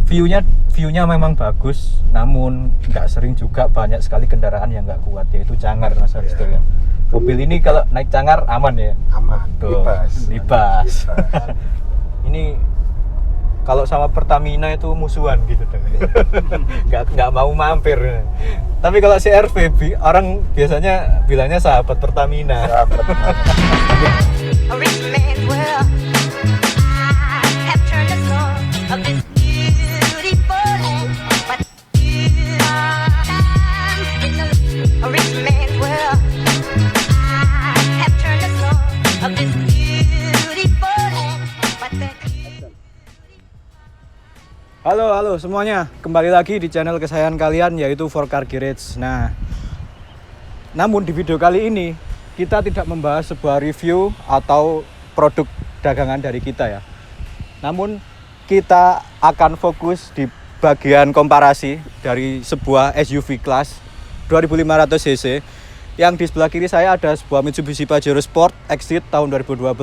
view-nya memang bagus, namun nggak sering juga banyak sekali kendaraan yang nggak kuat, yaitu Cangar Mas Aristo ya. Mobil ini kalau naik Cangar aman ya? Aman, libas. Ini kalau sama Pertamina itu musuhan gitu dong. nggak mau mampir. Tapi kalau CR-V orang biasanya bilangnya sahabat Pertamina. Halo semuanya, kembali lagi di channel kesayangan kalian yaitu For Car Garage. Nah, namun di video kali ini kita tidak membahas sebuah review atau produk dagangan dari kita ya. Namun kita akan fokus di bagian komparasi dari sebuah SUV kelas 2500 cc. Yang di sebelah kiri saya ada sebuah Mitsubishi Pajero Sport Exit tahun 2012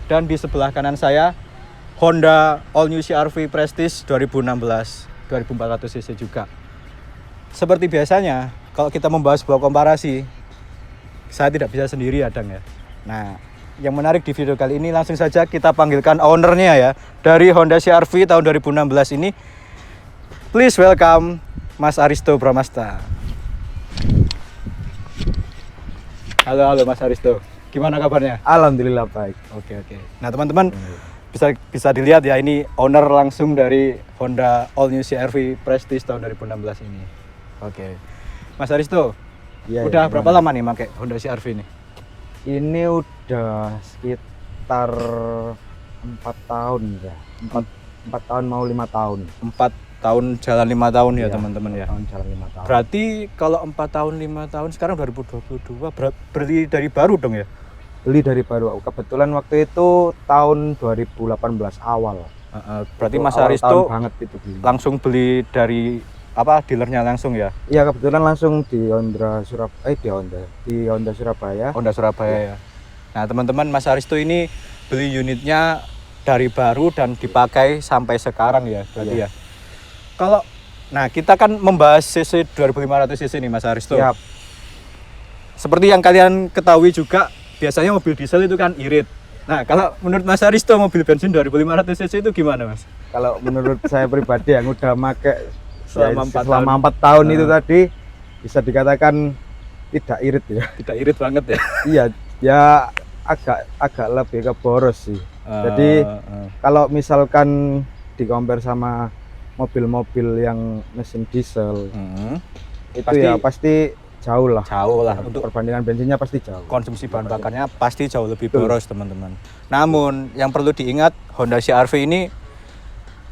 dan di sebelah kanan saya Honda All New CR-V Prestige 2016 2400 cc juga. Seperti biasanya kalau kita membahas sebuah komparasi, saya tidak bisa sendiri Adang ya. Nah, yang menarik di video kali ini langsung saja kita panggilkan ownernya ya, dari Honda CR-V tahun 2016 ini. Please welcome Mas Aristo Bramasta. Halo Mas Aristo, gimana kabarnya? Alhamdulillah baik. Oke. Nah teman-teman, bisa dilihat ya, ini owner langsung dari Honda All New CR-V Prestige tahun 2016 ini. Oke. Mas Aristo, udah berapa lama nih pakai Honda CR-V ini? Ini udah sekitar 4 tahun ya. 4 tahun mau 5 tahun. 4 tahun jalan 5 tahun ya teman-teman ya. 4 tahun jalan 5 tahun. Berarti kalau 4 tahun 5 tahun sekarang 2022 beli dari baru dong ya? Beli dari baru. Kebetulan waktu itu tahun 2018 awal. Berarti itu Mas Aristo banget itu beli. langsung beli dari dealernya langsung ya? Iya, kebetulan langsung di Honda Surabaya. Honda Surabaya ya. Nah teman-teman, Mas Aristo ini beli unitnya dari baru dan dipakai sampai sekarang ya berarti ya. Kalau kita kan membahas cc 2500 cc nih Mas Aristo. Siap. Seperti yang kalian ketahui juga, biasanya mobil diesel itu kan irit. Nah, kalau menurut Mas Aristo mobil bensin 2500 cc itu gimana, Mas? Kalau menurut saya pribadi yang udah make selama 4 tahun itu tadi bisa dikatakan tidak irit ya. Tidak irit banget ya. Iya, ya agak lebih ke boros sih. Jadi kalau misalkan di-compare sama mobil-mobil yang mesin diesel, itu ya pasti jauh lah untuk perbandingan bensinnya pasti jauh. Konsumsi bahan bakarnya pasti jauh lebih boros teman-teman. Namun yang perlu diingat, Honda CR-V ini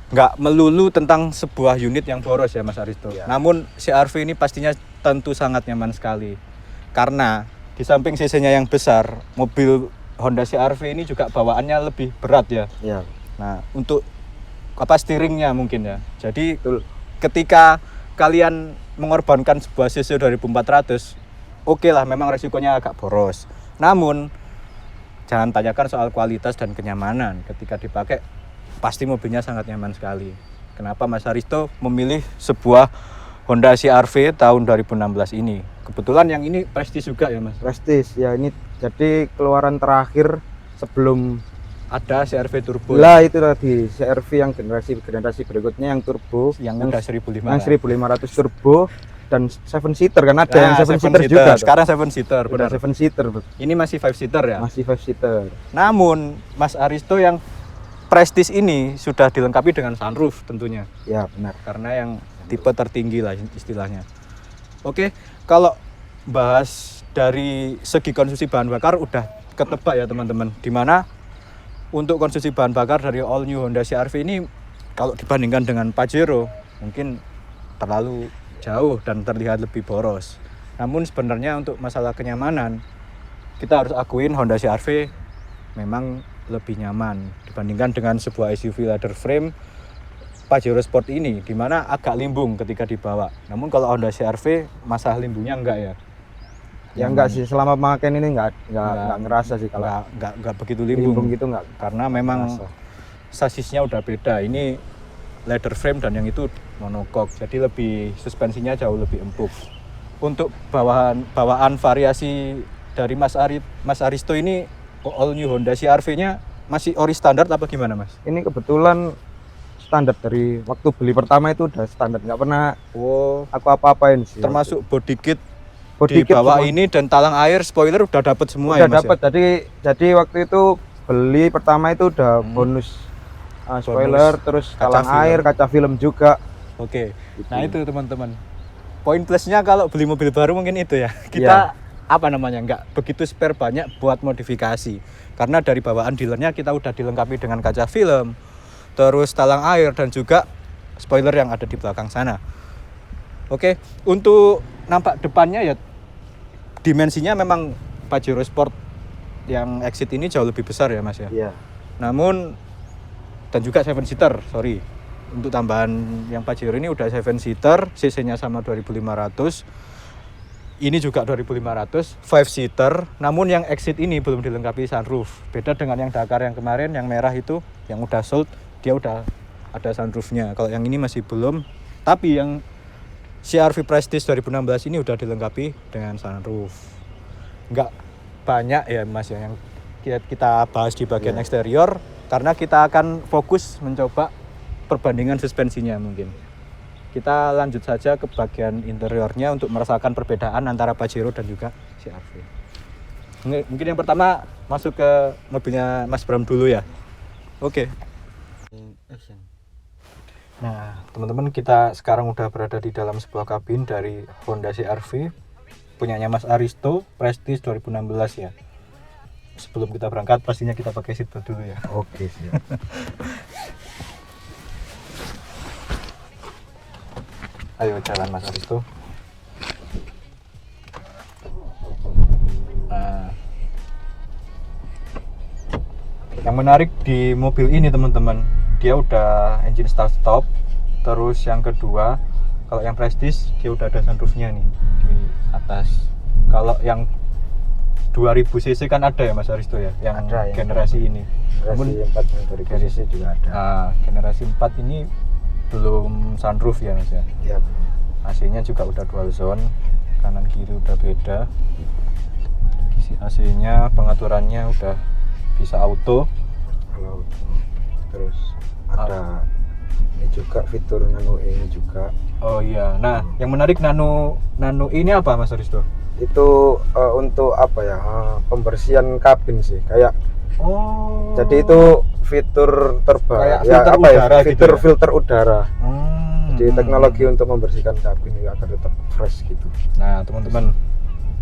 nggak melulu tentang sebuah unit yang boros ya Mas Aristo. Ya. Namun CR-V ini pastinya tentu sangat nyaman sekali. Karena di samping cc-nya yang besar, mobil Honda CR-V ini juga bawaannya lebih berat ya. Iya. Nah, untuk steeringnya mungkin ya. Jadi ketika kalian mengorbankan sebuah cc 2400, oke lah, memang resikonya agak boros. Namun jangan tanyakan soal kualitas dan kenyamanan. Ketika dipakai pasti mobilnya sangat nyaman sekali. Kenapa Mas Aristo memilih sebuah Honda CR-V tahun 2016 ini? Kebetulan yang ini Prestige juga ya Mas? Prestige ya, ini jadi keluaran terakhir sebelum ada CR-V turbo. Lah itu tadi CR-V yang generasi berikutnya yang turbo, yang udah 1500. Yang 1500 turbo dan 7 seater kan ada yang 7 seater juga. Sekarang 7 seater, benar. 7 seater. Ini masih 5 seater ya? Masih 5 seater. Namun Mas Aristo yang Prestige ini sudah dilengkapi dengan sunroof tentunya. Ya, benar. Karena yang tipe tertinggi lah istilahnya. Oke, kalau bahas dari segi konsumsi bahan bakar udah ketebak ya teman-teman. Dimana untuk konsumsi bahan bakar dari All New Honda CR-V ini kalau dibandingkan dengan Pajero mungkin terlalu jauh dan terlihat lebih boros. Namun sebenarnya untuk masalah kenyamanan kita harus akuin Honda CR-V memang lebih nyaman dibandingkan dengan sebuah SUV leather frame Pajero Sport ini, dimana agak limbung ketika dibawa. Namun kalau Honda CR-V masalah limbungnya enggak ya? Ya enggak sih, selama pakai ini enggak ngerasa sih kalau enggak begitu limbung gitu enggak. Karena memang sasisnya udah beda. Ini leather frame dan yang itu monocoque. Jadi lebih suspensinya jauh lebih empuk. Untuk bawaan variasi dari Mas Aristo ini all new Honda CR-V-nya masih ori standar apa gimana, Mas? Ini kebetulan standar dari waktu beli pertama itu udah standar, nggak pernah aku apa-apain sih. Termasuk body kit Body di bawah semua. ini dan talang air, spoiler udah dapet semua Udah ya, Mas? dapat. Jadi waktu itu beli pertama itu udah bonus spoiler, terus kaca talang film. air, kaca film juga. Oke. Gitu. Nah itu teman-teman. Poin plusnya kalau beli mobil baru mungkin itu ya. Kita apa namanya nggak begitu spare banyak buat modifikasi. Karena dari bawaan dealernya kita udah dilengkapi dengan kaca film, terus talang air dan juga spoiler yang ada di belakang sana. Oke, untuk nampak depannya ya dimensinya memang Pajero Sport yang Exit ini jauh lebih besar ya, Mas ya. Iya. Namun dan juga 7-seater, sorry. Untuk tambahan yang Pajero ini udah 7-seater, cc-nya sama 2500. Ini juga 2500, 5-seater. Namun yang Exit ini belum dilengkapi sunroof. Beda dengan yang Dakar yang kemarin, yang merah itu, yang udah sold, dia udah ada sunroofnya. Kalau yang ini masih belum. Tapi yang CR-V Prestige 2016 ini udah dilengkapi dengan sunroof. Nggak banyak ya, Mas ya, yang kita bahas di bagian eksterior. Karena kita akan fokus mencoba perbandingan suspensinya mungkin. Kita lanjut saja ke bagian interiornya untuk merasakan perbedaan antara Pajero dan juga CR-V. Mungkin yang pertama masuk ke mobilnya Mas Bram dulu ya. Oke. Nah, teman-teman, kita sekarang udah berada di dalam sebuah kabin dari Honda CR-V punyanya Mas Aristo, Prestige 2016 ya. Sebelum kita berangkat pastinya kita pakai seatbelt dulu ya. Oke, siap. Ayo jalan Mas Aristo. Nah, yang menarik di mobil ini teman-teman, dia udah engine start stop. Terus yang kedua, kalau yang Prestige dia udah ada sunroofnya nih di atas. Kalau yang 2000 cc kan ada ya Mas Aristo ya, yang Ada, generasi ini. Namun Generasi 4 yang dari GCC juga ada. generasi 4 ini belum sunroof ya Mas ya. Iya. AC-nya juga udah dual zone, kanan kiri udah beda. Isi AC-nya pengaturannya udah bisa auto. Kalau terus ada ini juga fitur Nano E ini juga. Oh iya. Nah, yang menarik Nano ini apa Mas Aristo? Itu untuk apa ya? Pembersihan kabin sih. Kayak jadi itu fitur terbaik kayak filter udara gitu fitur ya? filter udara. Jadi teknologi untuk membersihkan kabin itu agar tetap fresh gitu. Nah, teman-teman,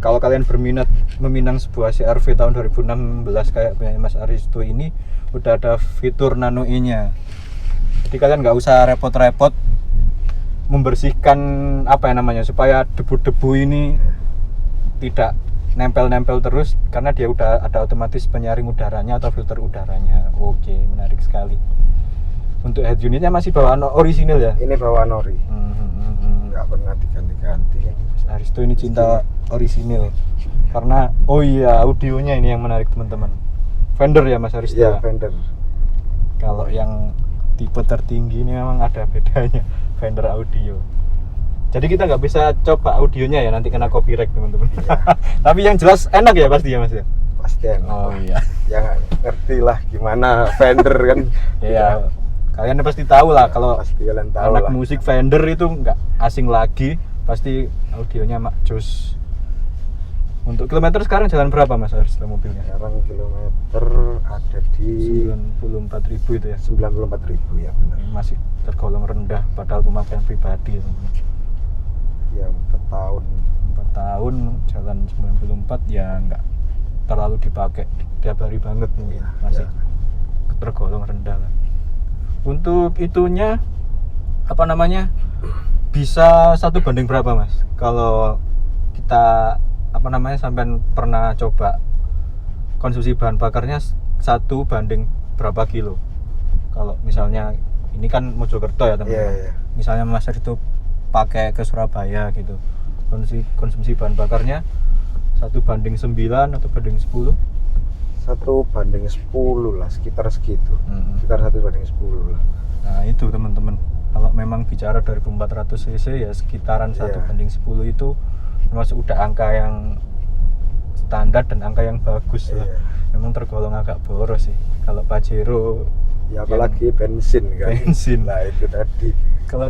kalau kalian berminat meminang sebuah CR-V tahun 2016 kayak punya Mas Aristo ini, udah ada fitur Nano E-nya. Jadi kalian nggak usah repot-repot membersihkan apa ya namanya, supaya debu-debu ini tidak nempel-nempel terus, karena dia udah ada otomatis penyaring udaranya atau filter udaranya. Oke, menarik sekali. Untuk head unitnya masih bawaan orisinil ya? Ini bawaan ori. Nggak pernah diganti-ganti. Mas Aristo ini cinta orisinil. Karena oh iya, audionya ini yang menarik teman-teman. Fender ya Mas Aristo? Iya, Fender. Kalau yang tipe tertinggi ini memang ada bedanya, Fender audio. Jadi kita nggak bisa coba audionya ya, nanti kena copyright teman-teman. Iya. Tapi yang jelas enak ya pasti ya Mas ya? Pasti enak. Oh iya. Ya nggak ngerti lah gimana Fender kan. Iya. Kalian pasti tahu lah kalau Pasti kalian tahu anak lah. musik Fender itu nggak asing lagi, pasti audionya makjus. Untuk kilometer sekarang jalan berapa Mas Aristo mobilnya? Sekarang kilometer ada di 94.000 itu ya. 94.000 ya benar. Masih tergolong rendah padahal pemakaian pribadi. Ya 4 tahun. 4 tahun jalan 94 ya nggak terlalu dipakai tiap hari banget nih. Iya, Masih iya. tergolong rendah lah. Untuk itunya apa namanya, bisa 1 banding berapa Mas? Kalau kita apa namanya sampai pernah coba konsumsi bahan bakarnya 1 banding berapa kilo? Kalau misalnya ini kan Mojokerto ya teman-teman. Iya, iya. Misalnya Mas itu pakai ke Surabaya gitu, konsumsi bahan bakarnya 1 banding 9 atau banding 10? 1 banding 10 lah, sekitar segitu. Sekitar 1 banding 10 lah. Nah itu teman-teman, memang bicara 2400 cc ya sekitaran 1 Iya. banding 10 itu termasuk udah angka yang standar dan angka yang bagus lah. Iya. Memang tergolong agak boros sih kalau Pajero. Ya apalagi bensin kan. Bensin. Lah itu tadi. Kalau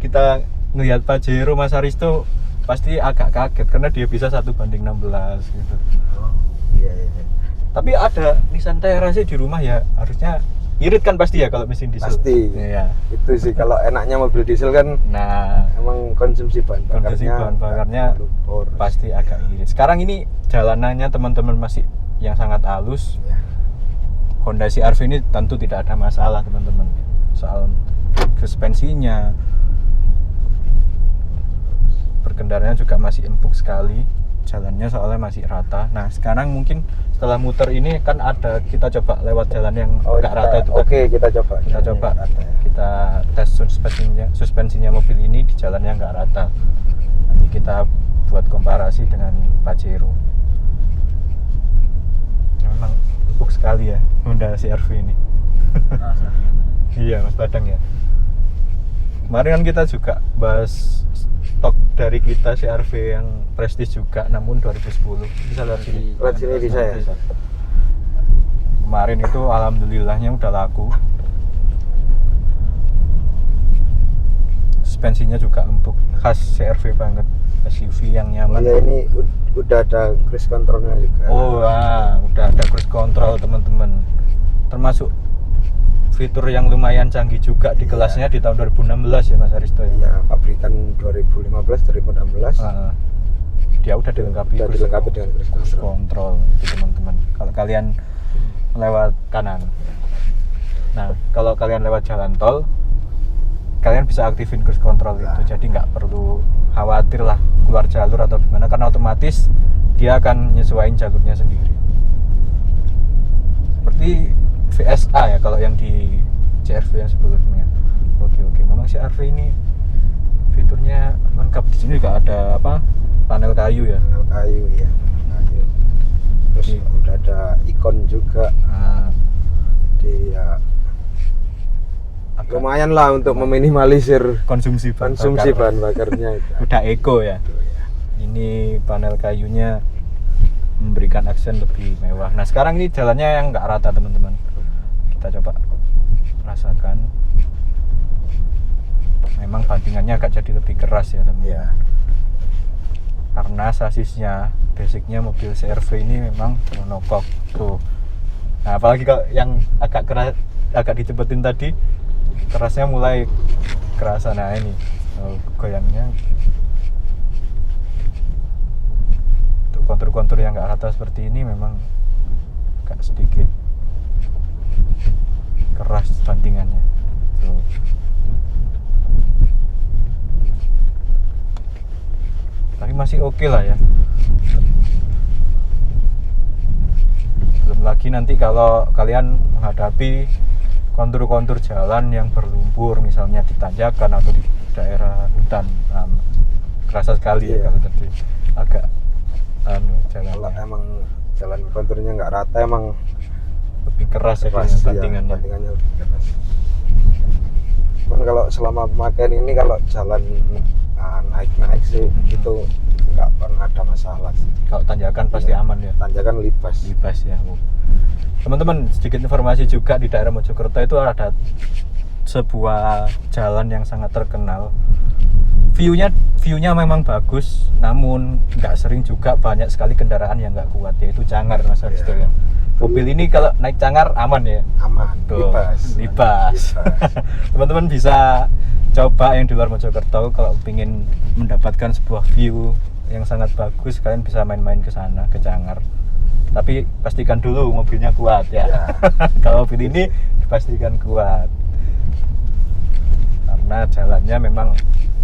kita ngelihat Pajero Mas Aristo pasti agak kaget karena dia bisa 1 banding 16 gitu. Oh, iya iya. Tapi ada Nissan Terra sih di rumah ya, harusnya irit kan pasti ya kalau mesin diesel. Pasti. Iya. Itu sih kalau enaknya mobil diesel kan Nah, emang konsumsi bahan kondisi bakarnya, bahan bakarnya terlalu boros. pasti agak irit. Sekarang ini jalanannya teman-teman masih yang sangat halus. Ya. Honda CR-V ini tentu tidak ada masalah teman-teman soal suspensinya, berkendaranya juga masih empuk sekali, jalannya soalnya masih rata. Nah sekarang mungkin setelah muter ini kan ada kita coba lewat jalan yang agak rata itu. Oke, kita coba. Kita coba Rata ya. kita tes suspensinya mobil ini di jalan yang nggak rata. Nanti kita buat komparasi dengan Pajero. Memang empuk sekali ya Honda CR-V ini. Iya Mas Badang ya. Kemarin kan kita juga bahas stok dari kita CR-V yang Prestige juga, namun 2010. Bisa lihat sini. Lihat sini bisa ya. Kemarin itu alhamdulillahnya udah laku. Suspensinya juga empuk, khas CR-V banget. SUV yang Oh nyaman. ya ini udah ada cruise controlnya juga. Oh, udah ada cruise control teman-teman. Termasuk fitur yang lumayan canggih juga di kelasnya di tahun 2016 ya Mas Aristo ya. Iya, pabrikan 2015 2016. Dia udah dilengkapi Udah dilengkapi dengan cruise cruise control. control itu teman-teman. Kalau kalian lewat kanan. Nah, kalau kalian lewat jalan tol, kalian bisa aktifin cruise control itu. Jadi nggak perlu khawatir lah keluar jalur atau gimana, karena otomatis dia akan nyesuaiin jalurnya sendiri. Seperti VSA ya kalau yang di CR-V yang sebelumnya. Oke, memang CR-V ini fiturnya lengkap. Di sini juga ada apa? Panel kayu ya. Panel kayu ya. Kayu. Terus Oke. udah ada ikon juga di ya, lumayan lah untuk meminimalisir konsumsi bahan bakarnya itu. Udah eco ya. Ini panel kayunya memberikan aksen lebih mewah. Nah sekarang ini jalannya yang nggak rata teman-teman. Kita coba rasakan. Memang bantingannya agak jadi lebih keras ya teman-teman. Iya. Karena sasisnya, basicnya mobil CR-V ini memang monokok tuh. Nah apalagi kalau yang agak keras, agak dicepetin tadi, kerasnya mulai kerasa. Nah ini goyangnya. Untuk kontur-kontur yang nggak rata seperti ini memang agak sedikit keras bantingannya tuh. Tapi masih oke lah ya. Belum lagi nanti kalau kalian menghadapi kontur-kontur jalan yang berlumpur, misalnya di tanjakan atau di daerah hutan, kerasa sekali ya kalau tadi agak jalan. Kalau emang jalan konturnya nggak rata emang lebih keras ya bantingannya. Bantingannya lebih keras. Cuman kalau selama pemakaian ini kalau jalan naik-naik sih itu nggak pernah ada masalah sih. Kalau tanjakan pasti aman ya. Tanjakan libas Ya. Teman-teman, sedikit informasi juga di daerah Mojokerto itu ada sebuah jalan yang sangat terkenal. View-nya memang bagus, namun nggak sering juga banyak sekali kendaraan yang nggak kuat, yaitu Cangar Mas Aristo ya. Mobil ini kalau naik Cangar aman ya? Aman, Tuh, libas. Libas. Teman-teman bisa coba yang di luar Mojokerto kalau ingin mendapatkan sebuah view yang sangat bagus, kalian bisa main-main ke sana, ke Cangar. Tapi pastikan dulu mobilnya kuat ya. Kalau mobil ini dipastikan kuat. Karena jalannya memang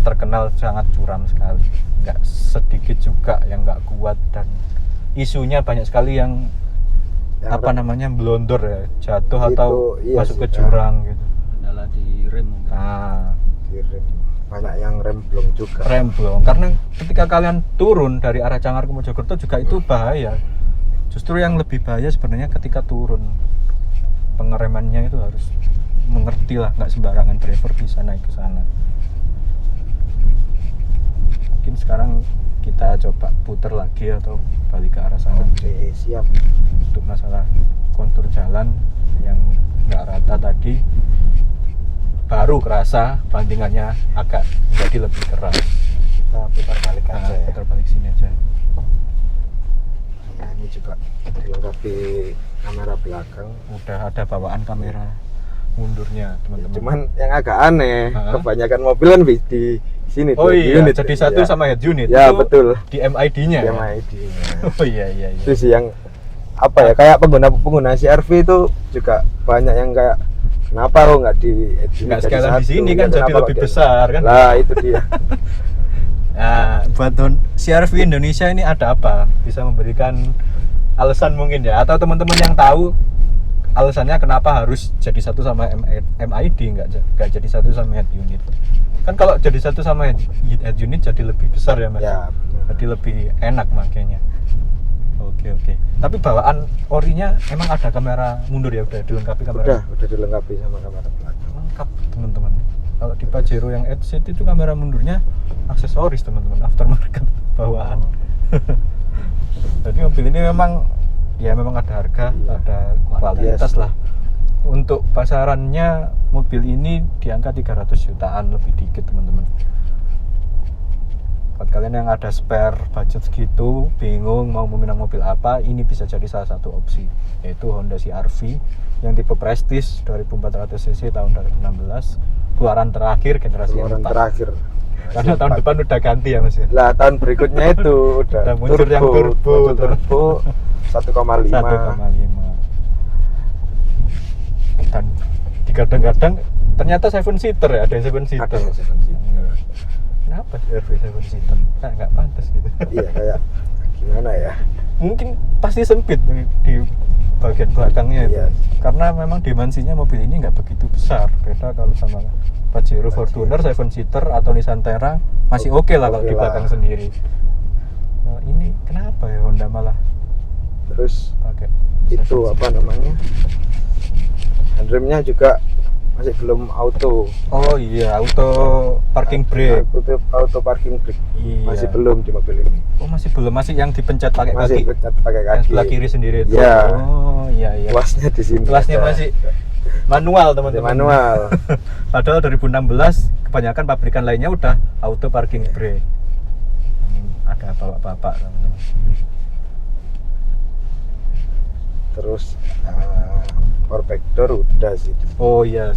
terkenal sangat curam sekali. Nggak sedikit juga yang nggak kuat, dan isunya banyak sekali yang blondor ya, jatuh itu, atau masuk ke jurang gitu. Kendala di rem mungkin. Di rem. Banyak yang rem blong juga. Rem blong, karena ketika kalian turun dari arah Cangar ke Mojokerto juga itu bahaya. Justru yang lebih bahaya sebenarnya ketika turun, pengeremannya itu harus mengerti lah, nggak sembarangan driver bisa naik ke sana. Mungkin sekarang kita coba putar lagi atau balik ke arah sana. Oke, siap. Untuk masalah kontur jalan yang nggak rata tadi baru kerasa bandingannya agak jadi lebih keras. Kita putar balik aja ya. Putar balik sini aja. Nah, ini juga dilengkapi kamera belakang. Udah ada bawaan kamera mundurnya teman-teman. Cuman yang agak aneh, kebanyakan mobil kan di sini oh tuh, iya, unit jadi ya. satu sama head unit. Ya, itu betul. Di MID-nya. Di Ya? MID-nya. Oh iya. Itu sih yang apa ya, kayak pengguna CR-V itu juga banyak yang kayak kenapa kok nggak di nggak sekalian di sini kan jadi lebih besar kan? Lah itu dia. Nah, buat CR-V Indonesia ini ada apa? Bisa memberikan alasan mungkin ya, atau teman-teman yang tahu alasannya kenapa harus jadi satu sama MID, nggak jadi satu sama head unit? Kan kalau jadi satu sama head unit jadi lebih besar ya mas? Ya, jadi lebih enak makanya. Oke. Tapi bawaan orinya emang ada kamera mundur ya, udah dilengkapi kamera? Udah dilengkapi sama kamera belakang. Lengkap teman-teman. Kalau di Pajero yang Edge itu kamera mundurnya aksesoris teman-teman, aftermarket bawaan. Jadi mobil ini memang ada harga, ada kualitas lah. Untuk pasarannya mobil ini di angka 300 jutaan lebih dikit teman-teman. Buat kalian yang ada spare budget segitu, bingung mau meminang mobil apa, ini bisa jadi salah satu opsi, yaitu Honda CR-V yang tipe Prestige 2400 cc tahun 2016, keluaran terakhir generasi yang 4. Terakhir. Karena tahun depan udah ganti ya mas ya. Lah tahun berikutnya itu udah muncul yang turbo 1,5. Dan digadang-gadang ternyata 7-seater ya, ada yang 7-seater. Ada yang 7-seater. Kenapa CR-V 7-seater? Kayak nggak pantas gitu. Iya, kayak gimana ya? Mungkin pasti sempit di bagian belakangnya itu. Iya. Karena memang dimensinya mobil ini nggak begitu besar. Beda kalau sama Pajero Fortuner 7-seater atau Nissan Terra masih oke lah kalau di belakang sendiri. Nah, ini kenapa ya Honda malah terus pakai itu apa namanya, handremnya juga masih belum auto. Oh iya, auto parking brake. Auto parking brake. Iya. Masih belum di mobil ini. Oh masih belum, masih yang dipencet pakai Masih kaki. pencet pakai Yang kaki. sebelah kiri sendiri itu. Iya. Oh iya. Kelasnya di sini. Kelasnya ada. masih manual teman-teman. Manual. Padahal 2016 kebanyakan pabrikan lainnya udah auto parking brake. Ada bapak-bapak teman-teman. Terus power back door udah sih. Oh iya,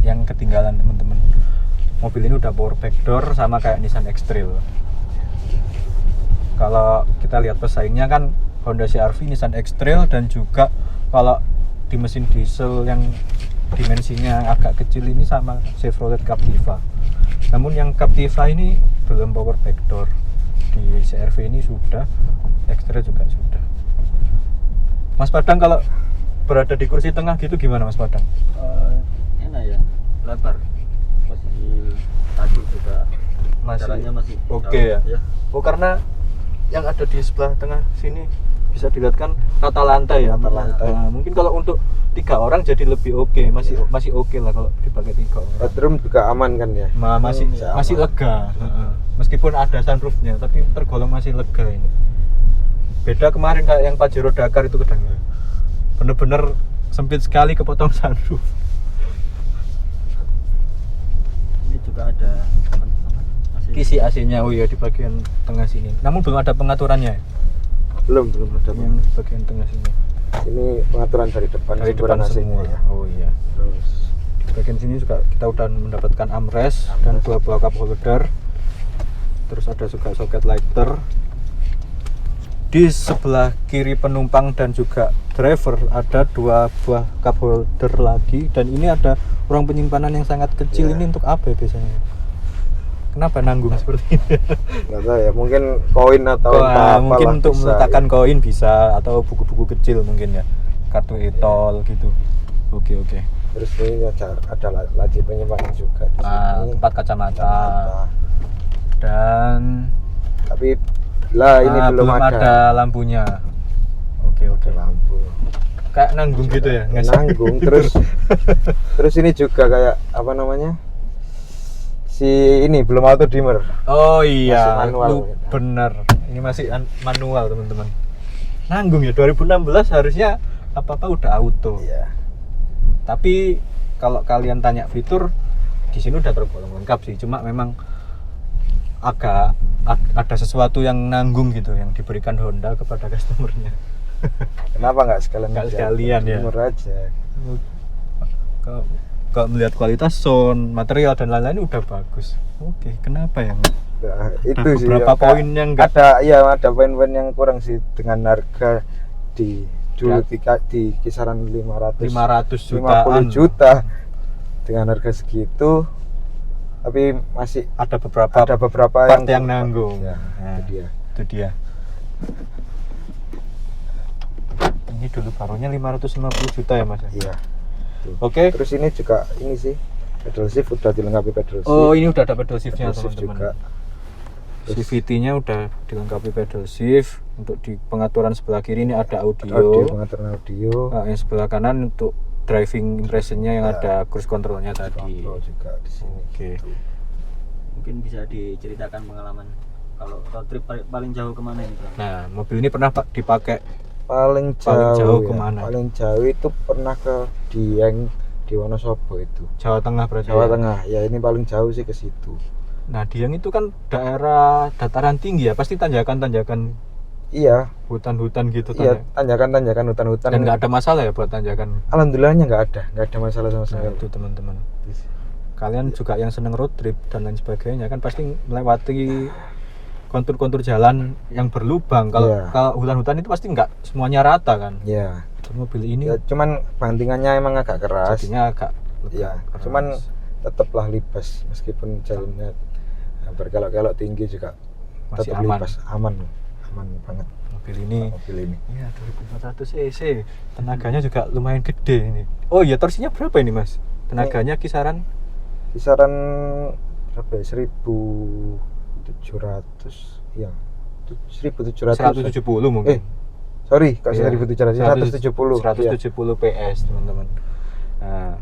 yang ketinggalan teman-teman. Mobil ini udah power back door sama kayak Nissan X-Trail. Kalau kita lihat pesaingnya kan Honda CR-V, Nissan X-Trail, dan juga kalau di mesin diesel yang dimensinya agak kecil ini sama Chevrolet Captiva. Namun yang Captiva ini belum power back door. Di CR-V ini sudah, X-Trail juga sudah. Mas Padang kalau berada di kursi tengah gitu gimana Mas Padang? Enak ya, lebar. Posisi kaki juga jalannya masih oke ya? Oh karena yang ada di sebelah tengah sini bisa dilihat kan rata lantai ya. Rata lantai. Nah, mungkin kalau untuk 3 orang jadi lebih oke, masih oke lah kalau dipakai 3 orang. Headroom juga aman kan ya? Masih lega. Meskipun ada sunroofnya, tapi tergolong masih lega ini. Beda kemarin kayak yang Pajero Dakar itu kadangnya bener-bener sempit sekali kepotong sunroof. ini juga ada Kisi AC-nya, oh iya di bagian tengah sini. Namun belum ada pengaturannya. Belum ada. Yang di bagian tengah sini. Ini pengaturan dari depan. Dari depan semua. ya. Oh iya. Terus Di bagian sini juga kita udah mendapatkan armrest dan 2 buah cup holder. Terus ada juga soket lighter. Di sebelah kiri penumpang dan juga driver ada 2 buah cup holder lagi, dan ini ada ruang penyimpanan yang sangat kecil. Ini untuk apa ya biasanya? Kenapa nanggung seperti ini? nggak tahu ya, mungkin koin atau mungkin untuk bisa, meletakkan koin bisa, atau buku-buku kecil mungkin ya, kartu e-tol gitu. Oke. Terus ini ada laci penyimpanan juga di sini. Tempat kacamata. Dan Tapi lah ini belum ada lampunya. Oke. lampu. kayak nanggung gitu ya, nanggung. Terus ini juga kayak apa namanya, si ini belum auto dimmer. Oh iya, Masih manual. bener. Ini masih manual teman-teman. Nanggung ya, 2016 harusnya apa-apa udah auto. Iya. Tapi kalau kalian tanya fitur, di sini udah tergolong lengkap sih. Cuma memang agak ada sesuatu yang nanggung gitu yang diberikan Honda kepada customernya. Kenapa nggak sekalian? Nggak sekalian ya. Dimmer aja. Kalau melihat kualitas sound, material dan lain-lain udah bagus. Oke, kenapa ya? Nah, itu Ada sih beberapa yang poin yang nggak ada poin-poin yang kurang sih dengan harga di dulu di kisaran 500 50 jutaan. juta dengan harga segitu, tapi masih Ada beberapa part yang nanggung. Ya, Nah, itu dia. Ini dulu barunya 550 juta ya Mas? Iya. Tuh. Oke. Terus ini juga ini sih pedal shift udah dilengkapi pedal shift. Oh, ini udah ada pedal shiftnya Pedal shift teman-teman. juga. CVT-nya udah dilengkapi pedal shift. Untuk di pengaturan sebelah kiri ini ada Audio, pengaturan audio. Nah, yang sebelah kanan untuk driving impression-nya yang Ya. ada cruise control-nya tadi. Kontrol juga di sini. Oke. Mungkin bisa diceritakan pengalaman kalau road trip paling jauh kemana ini Bang? Nah, mobil ini pernah dipakai Paling jauh jauh kemana? Paling jauh itu pernah ke Dieng di Wonosobo itu. Jawa Tengah berarti. Jawa ya? Tengah. Ya ini paling jauh sih ke situ. Nah, Dieng itu kan daerah dataran tinggi ya, pasti tanjakan-tanjakan Iya, hutan-hutan gitu iya tanjakan. tanjakan hutan-hutan. Dan nggak ada masalah ya buat tanjakan. Alhamdulillahnya nggak ada masalah sama Nah, sekali. itu teman-teman. Kalian juga yang seneng road trip dan lain sebagainya kan pasti melewati kontur-kontur jalan yang berlubang. Kalau Iya. kalau hutan-hutan itu pasti nggak semuanya rata kan. Ya, Mobil ini ya cuman bantingannya emang agak keras. jadinya agak Ya, keras. cuman tetaplah libas meskipun jalannya berkelok-kelok tinggi juga Masih tetap aman. libas, aman banget Mobil ini mobil ini. iya 2400 cc. Tenaganya juga lumayan gede ini. Oh iya, torsinya berapa ini Mas? Tenaganya kisaran Kisaran berapa ya? 1700 ya. 1700. 170 mungkin. Sorry, kok Iya. 1700? 170. 170 PS teman-teman. Nah,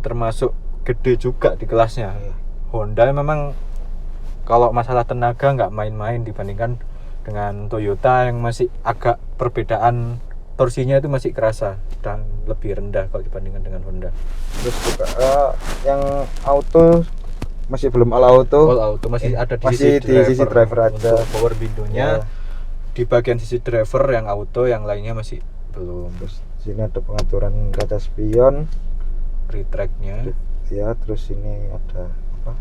termasuk gede juga di kelasnya. Iya. Honda memang kalau masalah tenaga nggak main-main dibandingkan dengan Toyota yang masih agak perbedaan torsinya itu masih kerasa dan lebih rendah kalau dibandingkan dengan Honda. Terus juga yang auto masih belum all auto. All auto masih ada di masih di sisi driver aja. Untuk power window-nya Ya. di bagian sisi driver yang auto, yang lainnya masih belum. Terus sini ada pengaturan kaca spion. Retract-nya Ya, terus ini ada apa?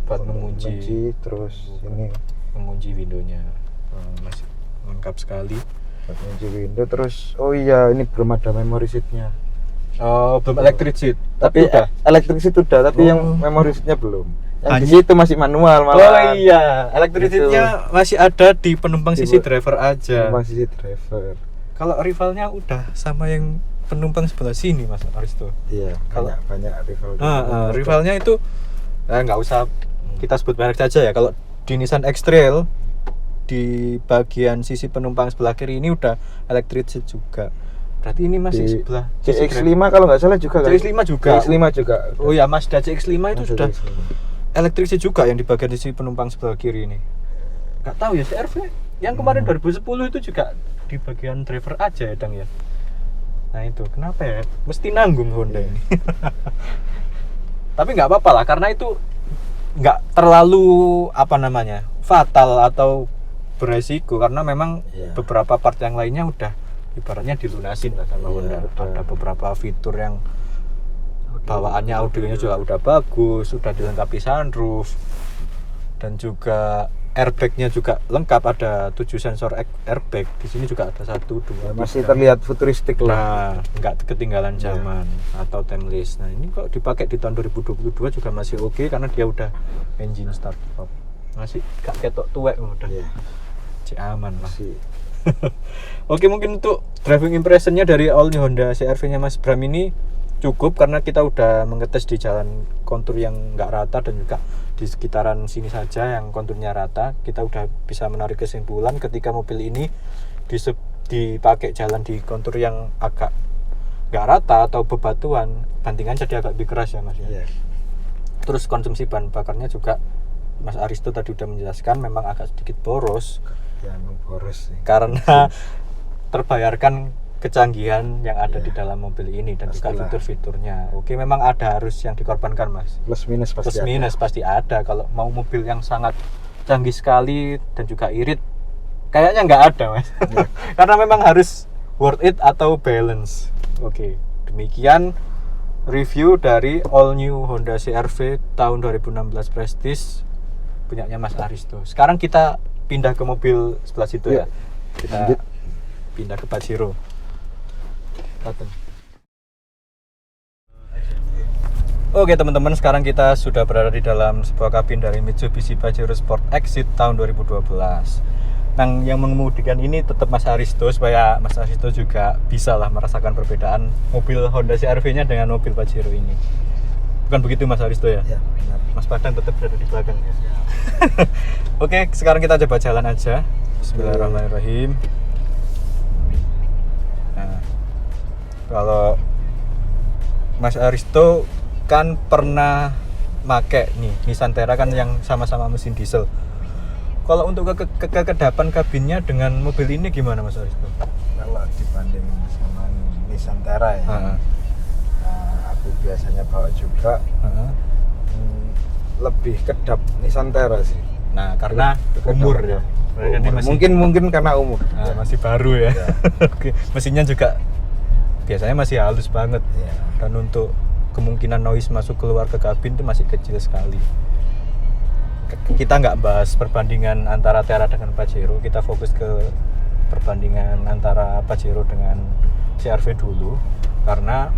buat mengunci terus ini mengunci window-nya. Masih lengkap sekali. buat mengunci window. Terus oh iya, ini belum ada memory seat-nya. Oh, belum electric seat. Tapi udah. electric seat udah, tapi Oh. yang memory seat-nya belum. Yang di Hanya- situ masih manual malah. Oh iya, electric Gitu. seat-nya masih ada di penumpang sisi driver aja. Penumpang sisi driver. Kalau rivalnya udah sama yang penumpang sebelah sini Mas Aristo. Iya, Kalau- banyak rival. Rivalnya itu nggak usah kita sebut merek saja ya. Kalau di Nissan X-Trail di bagian sisi penumpang sebelah kiri ini udah electric seat juga. Berarti ini masih Di sebelah sisi CX-5 kalau nggak salah juga kan? CX-5 juga. CX-5 juga. Oh ya, Mazda CX-5 itu Mazda sudah CX-5. electric seat juga yang di bagian sisi penumpang sebelah kiri ini. Nggak tahu ya, CR-V yang kemarin 2010 itu juga di bagian driver aja ya Dang ya. Nah itu kenapa ya, mesti nanggung Honda ini. Tapi nggak apa-apa lah, karena itu nggak terlalu apa namanya fatal atau beresiko, karena memang Iya. beberapa part yang lainnya udah ibaratnya dilunasin lah sama Iya, Honda. udah. Ada beberapa fitur yang bawaannya audionya juga udah bagus, udah dilengkapi sunroof, dan juga airbagnya juga lengkap, ada 7 sensor airbag. Di sini juga ada 1, 2, Ya, masih 3. terlihat futuristik lah. Nah, nggak ketinggalan Ya. zaman atau timeless. Nah, ini kok dipakai di tahun 2022 juga masih oke, karena dia udah engine start up. Masih gak ketok tuwek udah. Iya, Cek aman lah. masih. Oke, mungkin untuk driving impressionnya dari all new Honda CR-V nya Mas Bram ini cukup, karena kita udah mengetes di jalan kontur yang nggak rata dan juga di sekitaran sini saja yang konturnya rata. Kita udah bisa menarik kesimpulan ketika mobil ini dipakai jalan di kontur yang agak nggak rata atau bebatuan, bantingan jadi agak lebih keras ya Mas ya. Iya. Terus konsumsi bahan bakarnya juga Mas Aristo tadi udah menjelaskan memang agak sedikit boros Ya emang boros sih. karena terbayarkan kecanggihan yang ada Iya. di dalam mobil ini dan juga Pastilah. fitur-fiturnya. Oke, memang ada harus yang dikorbankan Mas. Plus minus pasti Plus minus pasti ada. Kalau mau mobil yang sangat canggih sekali dan juga irit, kayaknya nggak ada Mas. Iya. Karena memang harus worth it atau balance. Oke, demikian review dari all new Honda CR-V tahun 2016 Prestige punyanya Mas Aristo. Sekarang kita pindah ke mobil sebelah situ ya. Iya. Kita Lanjut. pindah ke Pajero. Oke teman-teman, sekarang kita sudah berada di dalam sebuah kabin dari Mitsubishi Pajero Sport Exit tahun 2012. Nah, yang mengemudikan ini tetap Mas Aristo, supaya Mas Aristo juga bisa lah merasakan perbedaan mobil Honda CR-V-nya dengan mobil Pajero ini. Bukan begitu Mas Aristo ya? Ya, benar. Mas Padang tetap berada di belakang ya. Oke, sekarang kita coba jalan aja. Bismillahirrahmanirrahim. Nah, kalau Mas Aristo kan pernah make nih Nissan Terra kan yang sama-sama mesin diesel. Kalau untuk kekedapan kabinnya dengan mobil ini gimana Mas Aristo? Kalau dibanding sama Nissan Terra ya, Heeh. nah, aku biasanya bawa juga Heeh. lebih kedap Nissan Terra sih. Nah, karena Kedap. umur ya. Berarti ini Umur. masih- Mungkin karena umur. Nah, masih baru ya. Ya. Oke, mesinnya juga biasanya masih halus banget. Ya. Dan untuk kemungkinan noise masuk keluar ke kabin itu masih kecil sekali. Kita nggak bahas perbandingan antara Terra dengan Pajero, kita fokus ke perbandingan antara Pajero dengan CR-V dulu, karena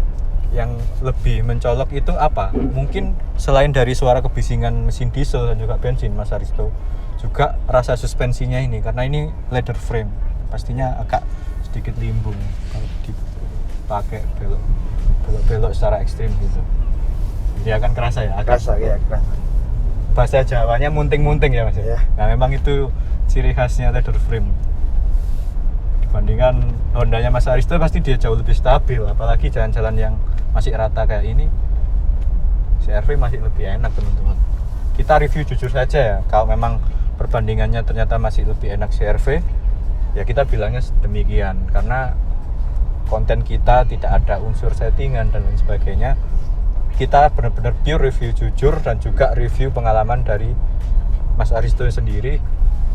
yang lebih mencolok itu apa? Mungkin selain dari suara kebisingan mesin diesel dan juga bensin Mas Aristo, juga rasa suspensinya ini, karena ini leather frame, pastinya agak sedikit limbung kalau dipakai belok-belok secara ekstrim gitu. Ya kan kerasa ya, agak Kerasa ya, kerasa. bahasa Jawanya munting-munting ya Mas ya. Iya. Nah, memang itu ciri khasnya leather frame. Dibandingkan Hondanya Mas Aristo pasti dia jauh lebih stabil, apalagi jalan-jalan yang masih rata kayak ini. CR-V masih lebih enak teman-teman. Kita review jujur saja ya, kalau memang perbandingannya ternyata masih lebih enak CR-V, ya kita bilangnya demikian, karena konten kita tidak ada unsur settingan dan lain sebagainya. Kita benar-benar pure review jujur dan juga review pengalaman dari Mas Aristo sendiri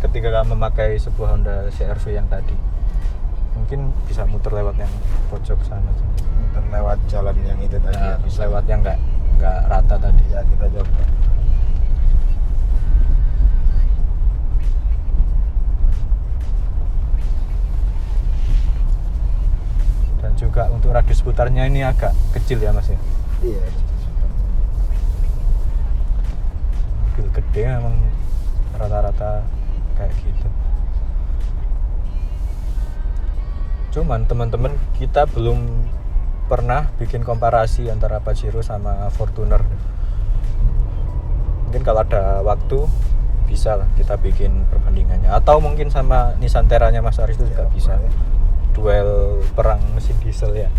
ketika memakai sebuah Honda CR-V yang tadi. Mungkin bisa muter lewat yang pojok sana. Muter lewat jalan yang itu tadi. Nah, ya. bisa lewat yang nggak rata tadi. Ya, kita coba. Dan juga untuk radius putarnya ini agak kecil ya Mas ya. Iya. Mobil gede memang rata-rata kayak gitu. Cuman teman-teman, kita belum pernah bikin komparasi antara Pajero sama Fortuner. Mungkin kalau ada waktu bisa lah kita bikin perbandingannya, atau mungkin sama Nissan Terra-nya Mas Aristo juga Ya, bisa. boleh. Duel perang mesin diesel ya.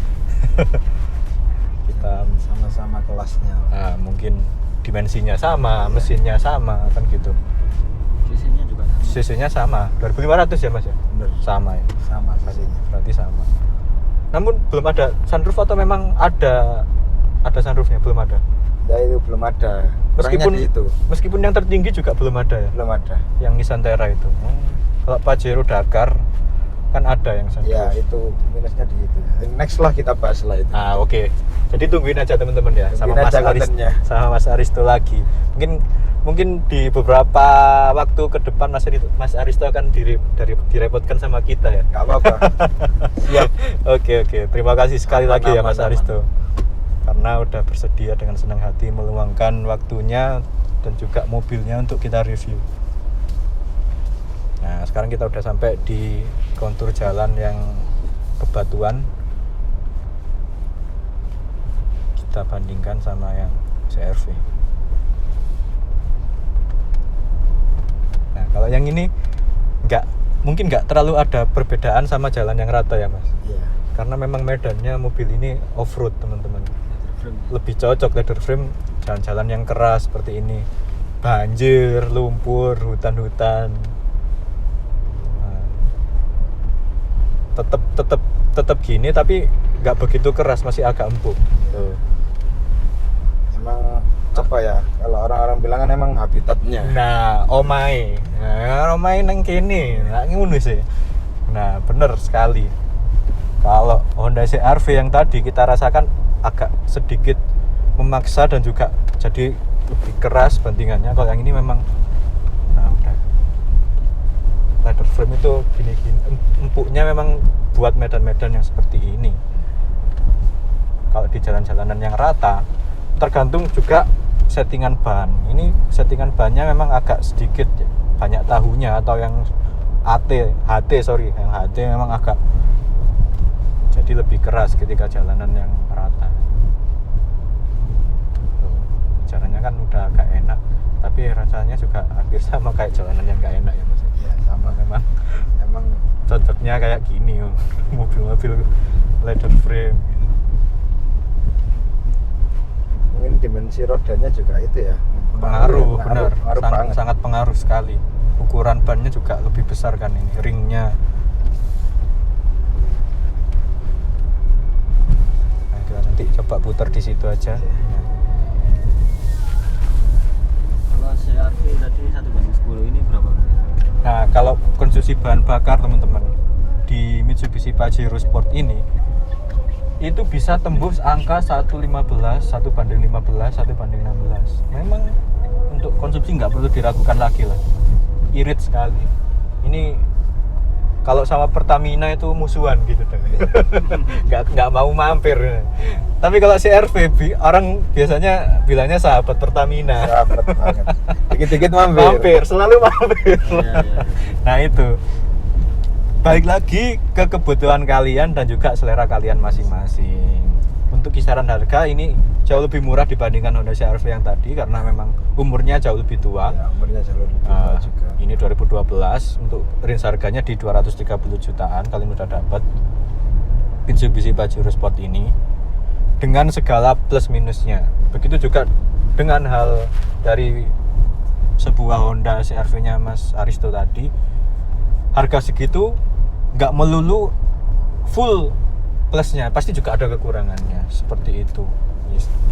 Kita Sama-sama kelasnya. nah, mungkin dimensinya sama, mesinnya sama kan gitu. Sisinya juga sama. CC-nya sama, 2500 ya Mas ya? Bener. Sama ya. Sama sisinya. Berarti sama. Namun belum ada sunroof atau memang ada sunroofnya? Belum ada. Ya itu belum ada. Kurangnya Meskipun di itu meskipun yang tertinggi juga belum ada ya. belum ada. Yang Nissan Terra itu. Kalau Pajero Dakar kan ada yang sunroof. Ya itu minusnya di itu. Next lah kita bahas lah itu. Ah, oke. Jadi tungguin aja teman-teman ya, sama Tungguin Mas aja kontennya. Mas Aristo lagi. Mungkin di beberapa waktu ke depan Mas Aristo akan direpotkan sama kita ya. Gak apa-apa. Siap. Oke. Terima kasih sekali Aman, lagi ya Mas aman. Aristo. Karena udah bersedia dengan senang hati meluangkan waktunya dan juga mobilnya untuk kita review. Nah, sekarang kita udah sampai di kontur jalan yang bebatuan. Kita bandingkan sama yang CR-V. Nah, kalau yang ini nggak mungkin nggak terlalu ada perbedaan sama jalan yang rata ya mas. Iya. Karena memang medannya mobil ini off-road teman-teman. Lebih cocok leather frame jalan-jalan yang keras seperti ini, banjir, lumpur, hutan-hutan. Nah, tetap gini tapi nggak begitu keras, masih agak empuk. Tuh. Emang apa ya, kalau orang-orang bilang kan emang habitatnya. Nah, omai nang kene, nggak ngono sih. Nah, bener sekali. Kalau Honda CR-V yang tadi kita rasakan agak sedikit memaksa dan juga jadi lebih keras bandingannya. Kalau yang ini memang, nah udah, leather frame itu gini-gini, empuknya memang buat medan-medan yang seperti ini. Kalau di jalan-jalanan yang rata, tergantung juga settingan ban. Ini settingan bannya memang agak sedikit banyak tahunya, atau yang yang HT memang agak jadi lebih keras ketika jalanan yang rata. Jalannya kan udah agak enak, tapi rasanya juga hampir sama kayak jalanan yang gak enak ya mas. Ya sama, emang Cocoknya kayak gini mobil-mobil leather frame. mungkin dimensi rodanya juga itu ya, Pengaruh, benar, banget. sangat pengaruh sekali. Ukuran bannya juga lebih besar kan ini, ringnya. Nah, kita nanti coba putar di situ aja. Kalau CR-V tadi 1/10 ini berapa? Nah, kalau konsumsi bahan bakar teman-teman di Mitsubishi Pajero Sport ini itu bisa tembus angka 1,15, 1/15, 1/16. Memang untuk konsumsi nggak perlu diragukan lagi lah. Irit sekali. Ini kalau sama Pertamina itu musuhan gitu dong. nggak mau mampir. Tapi kalau CR-V orang biasanya bilangnya sahabat Pertamina. Sahabat banget. Dikit-dikit mampir. Selalu mampir. Iya. Nah itu, balik lagi ke kebutuhan kalian dan juga selera kalian masing-masing. Untuk kisaran harga ini jauh lebih murah dibandingkan Honda CR-V yang tadi, karena memang umurnya jauh lebih tua. Ya, umurnya jauh lebih tua juga. Ini 2012, untuk range harganya di 230 jutaan. Kalian udah dapat Mitsubishi Pajero Sport ini dengan segala plus minusnya. Begitu juga dengan hal dari sebuah Honda CR-V-nya Mas Aristo tadi. Harga segitu nggak melulu full plusnya, pasti juga ada kekurangannya, seperti itu.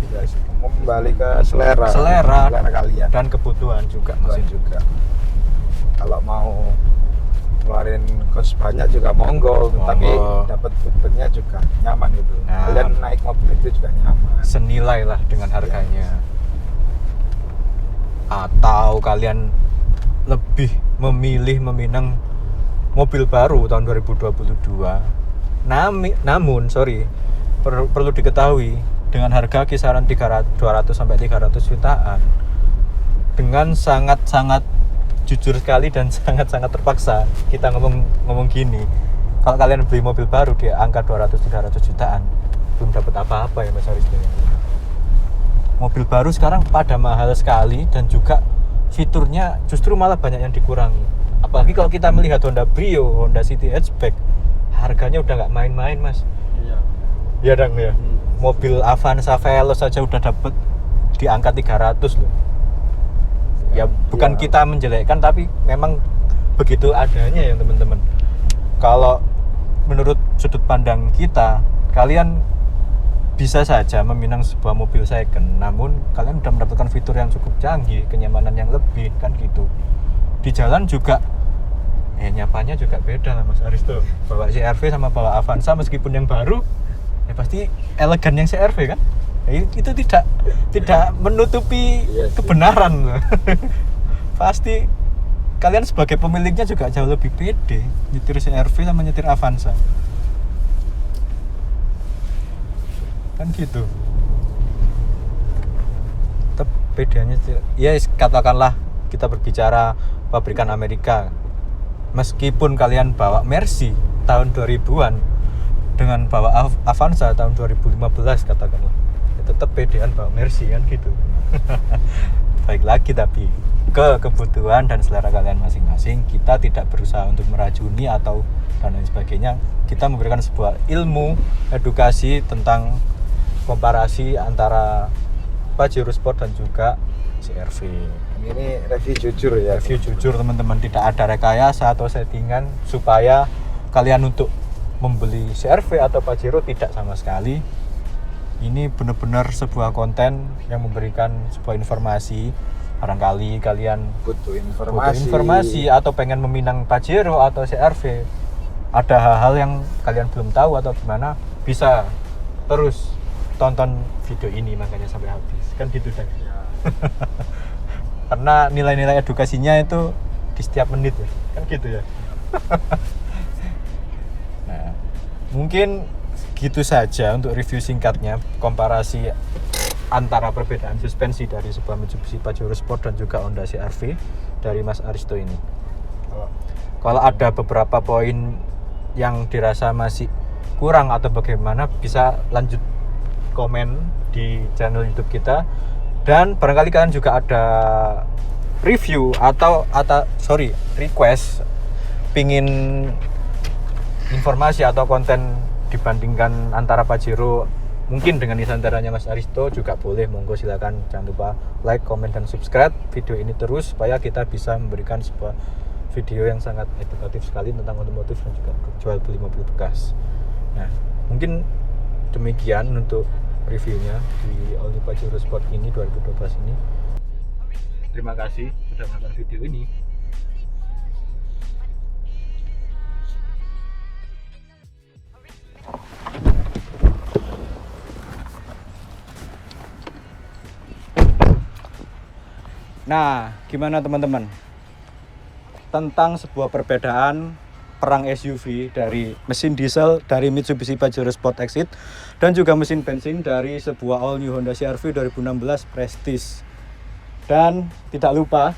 Ya, kembali ke selera kalian dan kebutuhan juga masih juga. Kalau mau keluarin kos banyak juga monggo, tapi dapat feedbacknya juga nyaman gitu. Nah, kalian naik mobil itu juga nyaman, senilai lah dengan harganya. Atau kalian lebih memilih meminang mobil baru tahun 2022. Namun perlu diketahui, dengan harga kisaran 200 sampai 300 jutaan, dengan sangat-sangat jujur sekali dan sangat-sangat terpaksa kita ngomong gini, kalau kalian beli mobil baru di angka 200-300 jutaan belum dapat apa-apa ya Mas Aristo. Mobil baru sekarang pada mahal sekali dan juga fiturnya justru malah banyak yang dikurangi. Apalagi kalau kita melihat Honda Brio, Honda City Hatchback, harganya udah nggak main-main Mas. Iya. Iya dong ya. Mobil Avanza Veloz saja udah dapat di angka 300 loh. Ya bukan kita menjelekkan, tapi memang begitu adanya ya teman-teman. Kalau menurut sudut pandang kita, kalian bisa saja meminang sebuah mobil second, namun kalian udah mendapatkan fitur yang cukup canggih, kenyamanan yang lebih, kan gitu. Di jalan juga nyapanya juga beda lah Mas Aristo. Bawa CR-V sama bawa Avanza, meskipun yang baru ya pasti elegan yang CR-V kan. Itu tidak menutupi kebenaran loh. Pasti kalian sebagai pemiliknya juga jauh lebih pede nyetir CR-V sama nyetir Avanza, kan gitu. Tetap bedanya ya, katakanlah kita berbicara pabrikan Amerika, meskipun kalian bawa Mercy tahun 2000-an dengan bawa Avanza tahun 2015 katakanlah, tetap pedean bawa Mercy kan gitu. Baik lagi, tapi ke kebutuhan dan selera kalian masing-masing. Kita tidak berusaha untuk meracuni atau dan lain sebagainya. Kita memberikan sebuah ilmu edukasi tentang komparasi antara Pajero Sport dan juga CR-V. Ini review jujur ya. Review jujur teman-teman, tidak ada rekayasa atau settingan supaya kalian untuk membeli CR-V atau Pajero, tidak sama sekali. Ini benar-benar sebuah konten yang memberikan sebuah informasi. Barangkali kalian butuh butuh informasi atau pengen meminang Pajero atau CR-V, ada hal-hal yang kalian belum tahu atau gimana, bisa terus tonton video ini makanya sampai habis, kan gitu kan. Karena nilai-nilai edukasinya itu di setiap menit ya, kan gitu ya. Nah, mungkin gitu saja untuk review singkatnya, komparasi antara perbedaan suspensi dari sebuah Mitsubishi Pajero Sport dan juga Honda CR-V dari Mas Aristo ini. Kalau ada beberapa poin yang dirasa masih kurang atau bagaimana, bisa lanjut komen di channel YouTube kita. Dan barangkali kalian juga ada review atau request pingin informasi atau konten dibandingkan antara Pajero mungkin dengan Nisantaranya Mas Aristo, juga boleh, monggo silakan. Jangan lupa like, comment, dan subscribe video ini terus supaya kita bisa memberikan sebuah video yang sangat edukatif sekali tentang otomotif dan juga jual beli mobil bekas. Nah, mungkin demikian untuk reviewnya di All New Pajero Sport ini 2012 ini. Terima kasih sudah menonton video ini. Nah, gimana teman-teman tentang sebuah perbedaan perang SUV dari mesin diesel dari Mitsubishi Pajero Sport Exit dan juga mesin bensin dari sebuah all new Honda CR-V 2016 Prestige. Dan tidak lupa,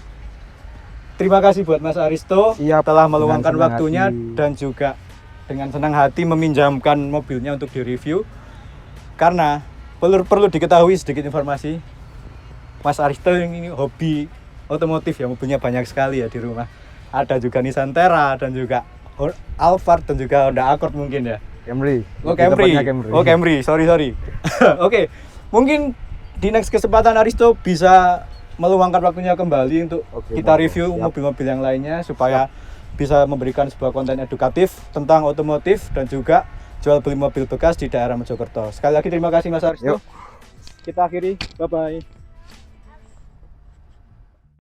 terima kasih buat Mas Aristo telah meluangkan waktunya dan juga dengan senang hati meminjamkan mobilnya untuk direview. Karena perlu diketahui sedikit informasi, Mas Aristo yang ini hobi otomotif ya, mobilnya banyak sekali ya di rumah. Ada juga Nissan Terra dan juga Alphard dan juga Honda Accord mungkin ya. Camry. Camry. Sorry. Oke. Mungkin di next kesempatan Aristo bisa meluangkan waktunya kembali untuk kita review mobil-mobil yang lainnya supaya bisa memberikan sebuah konten edukatif tentang otomotif dan juga jual beli mobil bekas di daerah Mojokerto. Sekali lagi terima kasih Mas Aristo. Kita akhiri. Bye bye.